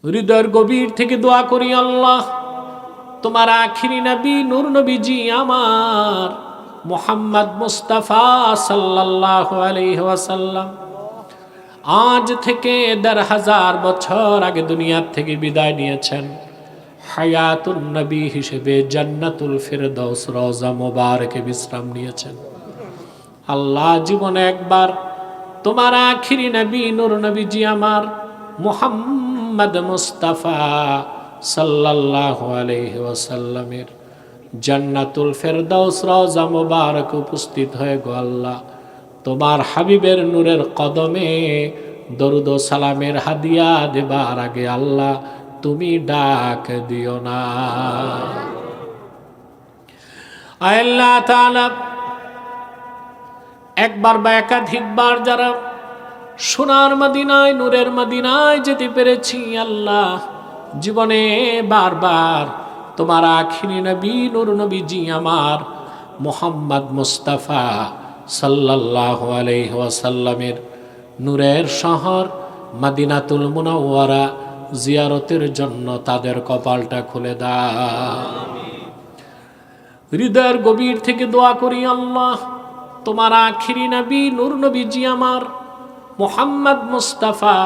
হৃদয়ের গভীর থেকে দোয়া করি, আল্লাহ তোমার আখিরি নবী নূর নবীজি আমার মুহাম্মদ মুস্তাফা সাল্লাল্লাহু আলাইহি ওয়াসাল্লাম আজ থেকে ১৫০০ বছর আগে দুনিয়ার থেকে বিদায় নিয়েছেন। হায়াতুন নবী হিসেবে জান্নাতুল ফিরদৌস রওজা মুবারকে বিশ্রাম নিয়েছেন। আল্লাহ জীবনে একবার তোমার আখিরি নবী নূর নবীজি আমার মুহাম্মদ মুস্তাফা সাল্লাল্লাহু আলাইহি ওয়াসাল্লামের জান্নাতুল ফিরদৌস রওজা মুবারক উপস্থিত হয়ে গো আল্লাহ তোমার হাবিবের নূরের কদমে দরুদ ও সালামের হাদিয়া দেবার আগে আল্লাহ তুমি ডাক দিও না। আল্লাহ তাআলা একবার বা একাধিকবার যারা সোনার মদিনায় নূরের মদিনায় যেতে পেরেছি, আল্লাহ জীবনে বারবার তোমার আখিরি নবী নূর নবীজি আমার মুহাম্মদ মুস্তাফা সাল্লাল্লাহু আলাইহি ওয়াসাল্লামের নূরের শহর মদিনাতুল মুনাওয়ারা জিয়ারতের জন্য তাদের কপালটা খুলে দাও। হৃদয়ের গভীর থেকে দোয়া করি, আল্লাহ তোমার আখিরি নবী নূর নবীজি আমার মুহাম্মদ মুস্তাফা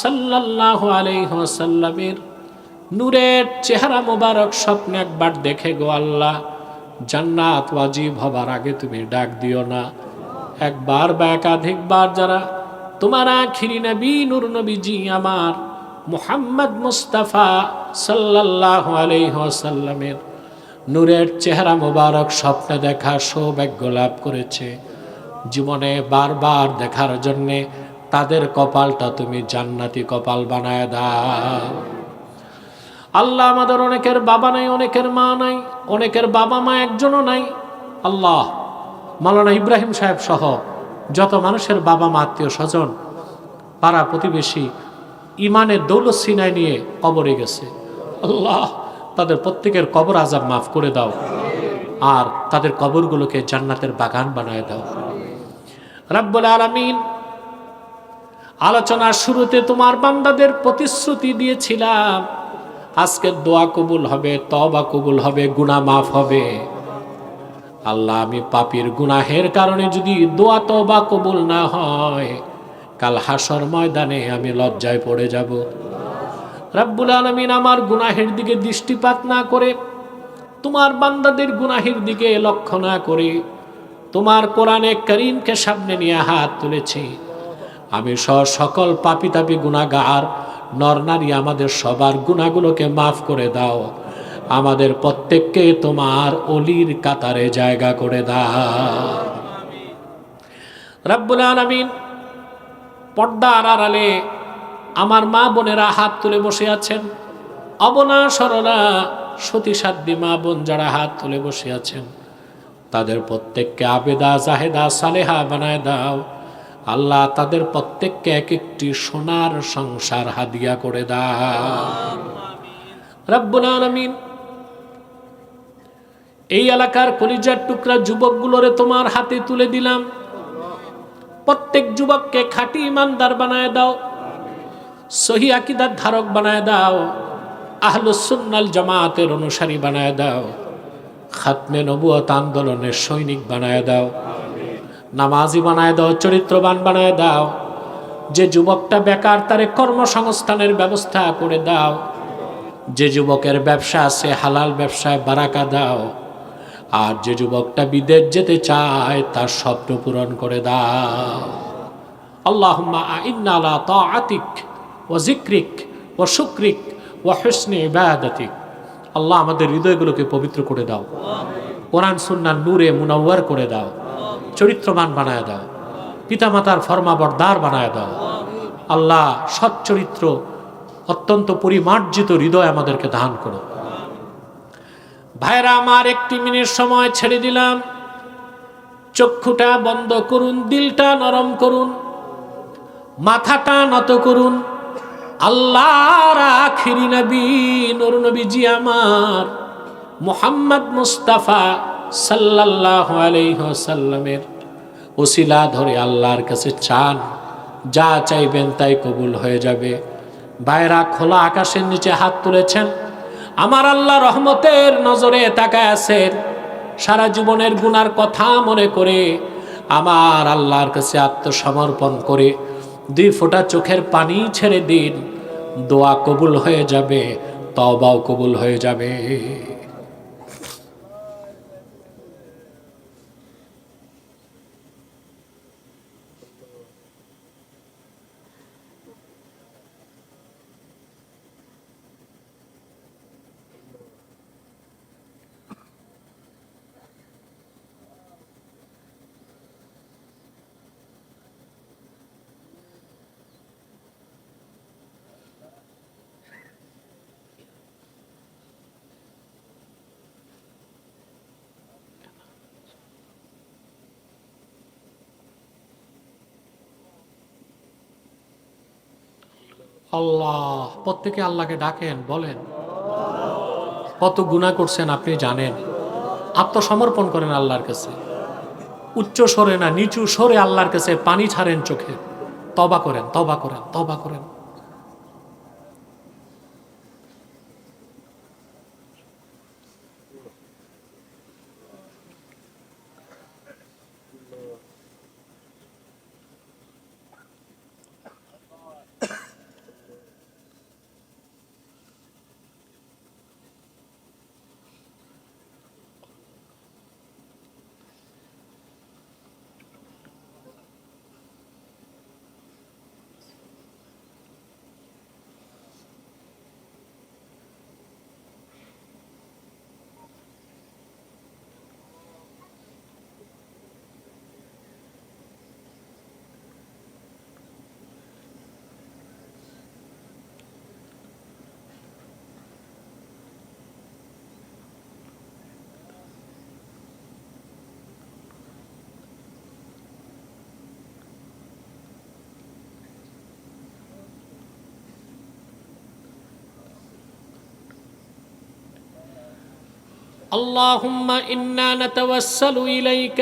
সাল্লাল্লাহু আলাইহি ওয়াসাল্লামের নূরের চেহারা মোবারক স্বপ্নে একবার দেখে গো আল্লাহ জান্নাত ওয়াজিব হবার আগে তুমি ডাক দিও না। একবার বা একাধিকবার যারা তোমার আখিরি নবী নূর নবীজি আমার মুহাম্মদ মুস্তাফা সাল্লাল্লাহু আলাইহি ওয়াসাল্লামের নূরের চেহারা মোবারক স্বপ্নে দেখার সৌভাগ্য লাভ করেছে, জীবনে বারবার দেখার জন্যে তাদের কপালটা তুমি জান্নাতি কপাল বানায় দাও। আল্লাহ আমাদের অনেকের বাবা নাই, অনেকের মা নাই, অনেকের বাবা মা একজনও নাই। আল্লাহ মাওলানা ইব্রাহিম সাহেব সহ যত মানুষের বাবা মা আত্মীয় স্বজন পাড়া প্রতিবেশী ইমানের দৌলত সিনায় নিয়ে কবরে গেছে, আল্লাহ তাদের প্রত্যেকের কবর আযাব মাফ করে দাও আর তাদের কবরগুলোকে জান্নাতের বাগান বানায় দাও। রাব্বুল আলামিন আলোচনার শুরুতে তোমার বান্দাদের প্রতিশ্রুতি দিয়েছিলাম আজকের দোয়া কবুল হবে, তওবা কবুল হবে, গুনাহ মাফ হবে। আল্লাহ আমি পাপীর গুনাহের কারণে যদি দোয়া তওবা কবুল না হয় কাল হাসর ময়দানে আমি লজ্জায় পড়ে যাব। রাব্বুল আলামিন আমার গুনাহের দিকে দৃষ্টিপাত না করে, তোমার বান্দাদের গুনাহের দিকে লক্ষ্য না করে তোমার কোরআনে কারীমকে সামনে নিয়ে হাত তুলেছি। আমি সকল পাপী তাপী গুনাহগার নর নারী আমাদের সবার গুনাহগুলোকে মাফ করে দাও, আমাদের প্রত্যেককে তোমার অলির কাতারে জায়গা করে দাও। রাব্বুল আলামিন পর্দার আড়ালে আমার মা বোনেরা হাত তুলে বসে আছেন, অবলা সরলা সতী সাধ্বী মা বোন যারা হাত তুলে বসে আছেন তাদের প্রত্যেককে আবেদা জাহেদা সালেহা বানায় দাও। আল্লাহ তাদের প্রত্যেককে এক একটি সোনার সংসার হাদিয়া করে দাও। রাব্বুল আলামিন এই এলাকার কলিজার টুকরা যুবকগুলোরে তোমার হাতে তুলে দিলাম, প্রত্যেক যুবককে খাঁটি ইমানদার বানায় দাও, সহি আকীদার ধারক বানায় দাও, আহলুস সুন্নাল জামাতের অনুসারী বানায় দাও, খাতমে নবুয়ত আন্দোলনের সৈনিক বানায় দাও, নামাজি বানায় দাও, চরিত্রবান বানায় দাও। যে যুবকটা বেকার তারে কর্মসংস্থানের ব্যবস্থা করে দাও, যে যুবকের ব্যবসা আছে হালাল ব্যবসায় বারাকা দাও, আর যে যুবকটা বিদেশ যেতে চায় তার স্বপ্ন পূরণ করে দাও। আল্লাহুম্মা আইন্না আলা তাআতিক ওয়া যিকরিক ওয়া শুকরিক ওয়া হুসনি ইবাদাতিক। আল্লাহ আমাদের হৃদয়গুলোকে পবিত্র করে দাও, কোরআন সুন্নাহর নূরে মুনাওয়ার করে দাও, চরিত্রবান বানায় দাও, পিতামাতার ফরমাবরদার বানায় দাও। আল্লাহ সৎ চরিত্র অত্যন্ত পরিমার্জিত হৃদয় আমাদেরকে দান করো। ভাইরা আমার একটি মিনিট সময় ছেড়ে দিলাম, চক্ষুটা বন্ধ করুন, দিলটা নরম করুন, মাথাটা নত করুন। আল্লাহর আখিরি নবী নূর নবীজি আমার মুহাম্মদ মুস্তাফা সাল্লাল্লাহু আলাইহি ওয়াসাল্লামের ওসিলা ধরে আল্লাহর কাছে চান, যা চাইবেন তাই কবুল হয়ে যাবে। ভাইরা খোলা আকাশের নিচে হাত তুলেছেন, আমার আল্লাহ রহমতের নজরে তাকায় আছেন। সারা জীবনের গুনার কথা মনে করে আমার আল্লাহর কাছে আত্মসমর্পণ করে 2 ফোঁটা চোখের পানি ছেড়ে দিন, দোয়া কবুল হয়ে যাবে, তওবাও কবুল হয়ে যাবে। আল্লাহ, প্রত্যেকে আল্লাহকে ডাকেন, বলেন কত গুনাহ করছেন আপনি জানেন। আত্মসমর্পণ করেন আল্লাহর কাছে, উচ্চ স্বরে না নিচু স্বরে আল্লাহর কাছে পানি ছাড়েন চোখে, তওবা করেন, তওবা করেন, তওবা করেন। اللهم إنا نتوسل إليك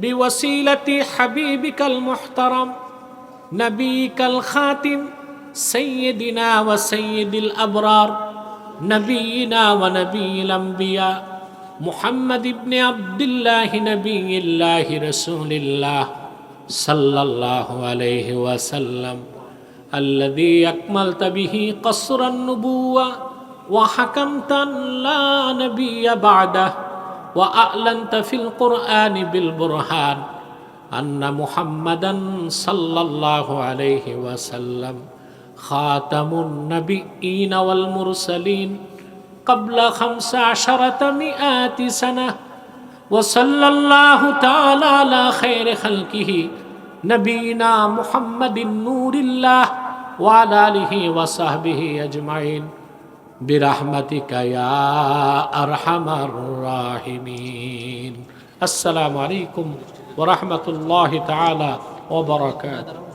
بوسيلة حبيبك المحترم نبيك الخاتم سيدنا وسيد الأبرار نبينا ونبي الأنبياء محمد بن عبد الله نبي الله رسول الله صلى الله عليه وسلم الذي أكملت به قصر النبوة وحكمت لا نبي بعده وأعلنت في القرآن بالبرهان أن محمدا صلى الله عليه وسلم خاتم النبيين والمرسلين قبل 15 سنة وصلى الله تعالى على خير خلقه نبينا محمد نور الله وعلى آله وصحبه أجمعين برحمتك يا أرحم الراحمين। السلام عليكم ورحمة الله تعالى وبركاته।